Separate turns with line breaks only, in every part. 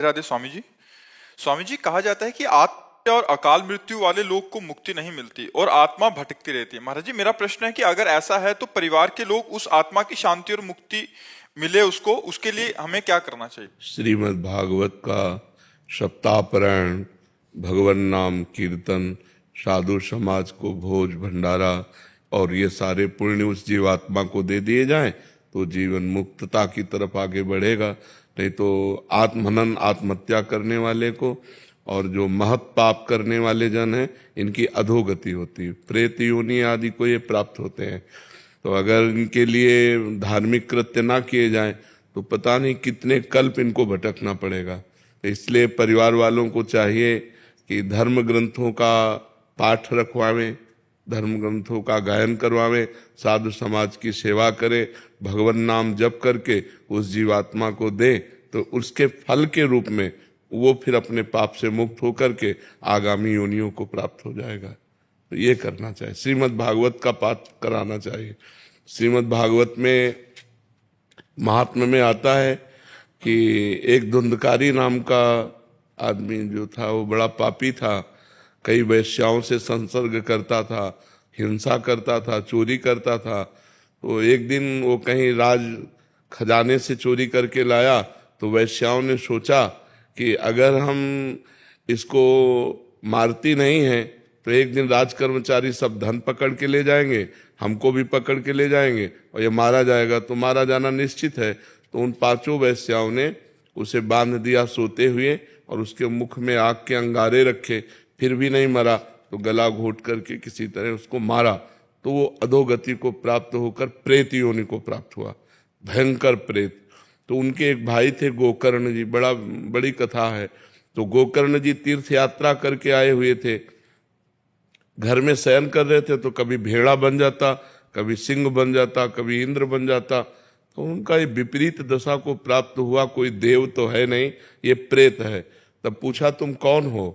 राधे स्वामी जी। स्वामी जी, कहा जाता है कि आत्मा और अकाल मृत्यु वाले लोग को मुक्ति नहीं मिलती और आत्मा भटकती रहती है। महाराज जी, मेरा प्रश्न है कि अगर ऐसा है तो परिवार के लोग उस आत्मा की शांति और मुक्ति मिले उसको, उसके लिए हमें क्या करना चाहिए?
श्रीमद् भागवत का सप्ताह पारायण, भगवन नाम कीर्तन, साधु समाज को भोज भंडारा और ये सारे पुण्य उस जीवात्मा को दे दिए जाएं तो जीवन मुक्तता की तरफ आगे बढ़ेगा। नहीं तो आत्महनन, आत्महत्या करने वाले को और जो महत पाप करने वाले जन हैं इनकी अधोगति होती है, प्रेत योनि आदि को ये प्राप्त होते हैं। तो अगर इनके लिए धार्मिक कृत्य ना किए जाएं तो पता नहीं कितने कल्प इनको भटकना पड़ेगा। तो इसलिए परिवार वालों को चाहिए कि धर्म ग्रंथों का पाठ रखवावें, धर्म ग्रंथों का गायन करवावें, साधु समाज की सेवा करें, भगवान नाम जप करके उस जीवात्मा को दें तो उसके फल के रूप में वो फिर अपने पाप से मुक्त होकर के आगामी योनियों को प्राप्त हो जाएगा। तो ये करना चाहिए, श्रीमद् भागवत का पाठ कराना चाहिए। श्रीमद् भागवत में महात्म्य में आता है कि एक धुंधकारी नाम का आदमी जो था वो बड़ा पापी था, कई वैश्याओं से संसर्ग करता था, हिंसा करता था, चोरी करता था। तो एक दिन वो कहीं राज खजाने से चोरी करके लाया तो वैश्याओं ने सोचा कि अगर हम इसको मारती नहीं हैं तो एक दिन राज कर्मचारी सब धन पकड़ के ले जाएंगे, हमको भी पकड़ के ले जाएंगे और ये मारा जाएगा, तो मारा जाना निश्चित है। तो उन पांचों वैश्याओं ने उसे बांध दिया सोते हुए और उसके मुख में आग के अंगारे रखे, फिर भी नहीं मरा तो गला घोट करके किसी तरह उसको मारा। तो वो अधोगति को प्राप्त होकर प्रेत योनि को प्राप्त हुआ, भयंकर प्रेत। तो उनके एक भाई थे गोकर्ण जी, बड़ी कथा है। तो गोकर्ण जी तीर्थ यात्रा करके आए हुए थे, घर में शयन कर रहे थे तो कभी भेड़ा बन जाता, कभी सिंह बन जाता, कभी इंद्र बन जाता। तो उनका ये विपरीत दशा को प्राप्त हुआ, कोई देव तो है नहीं, ये प्रेत है। तब पूछा तुम कौन हो?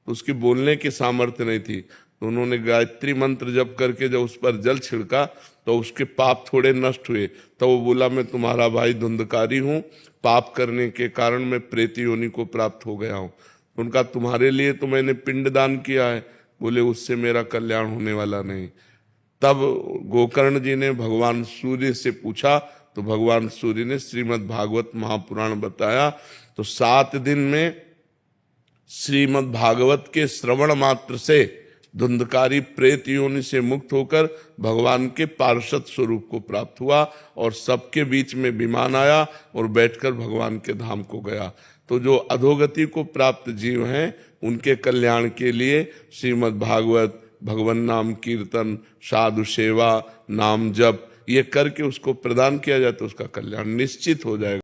तो उसकी बोलने की सामर्थ्य नहीं थी। तो उन्होंने गायत्री मंत्र जप करके जब उस पर जल छिड़का तो उसके पाप थोड़े नष्ट हुए। तो वो बोला मैं तुम्हारा भाई धुंधकारी हूँ, पाप करने के कारण मैं प्रेत योनि को प्राप्त हो गया हूँ। उनका तुम्हारे लिए तो मैंने पिंडदान किया है। बोले उससे मेरा कल्याण होने वाला नहीं। तब गोकर्ण जी ने भगवान सूर्य से पूछा तो भगवान सूर्य ने श्रीमद् भागवत महापुराण बताया। तो 7 दिन में श्रीमद् भागवत के श्रवण मात्र से धुंधकारी प्रेत योनि से मुक्त होकर भगवान के पार्षद स्वरूप को प्राप्त हुआ और सबके बीच में विमान आया और बैठकर भगवान के धाम को गया। तो जो अधोगति को प्राप्त जीव हैं उनके कल्याण के लिए श्रीमद् भागवत, भगवन नाम कीर्तन, साधु सेवा, नाम जप ये करके उसको प्रदान किया जाए तो उसका कल्याण निश्चित हो जाएगा।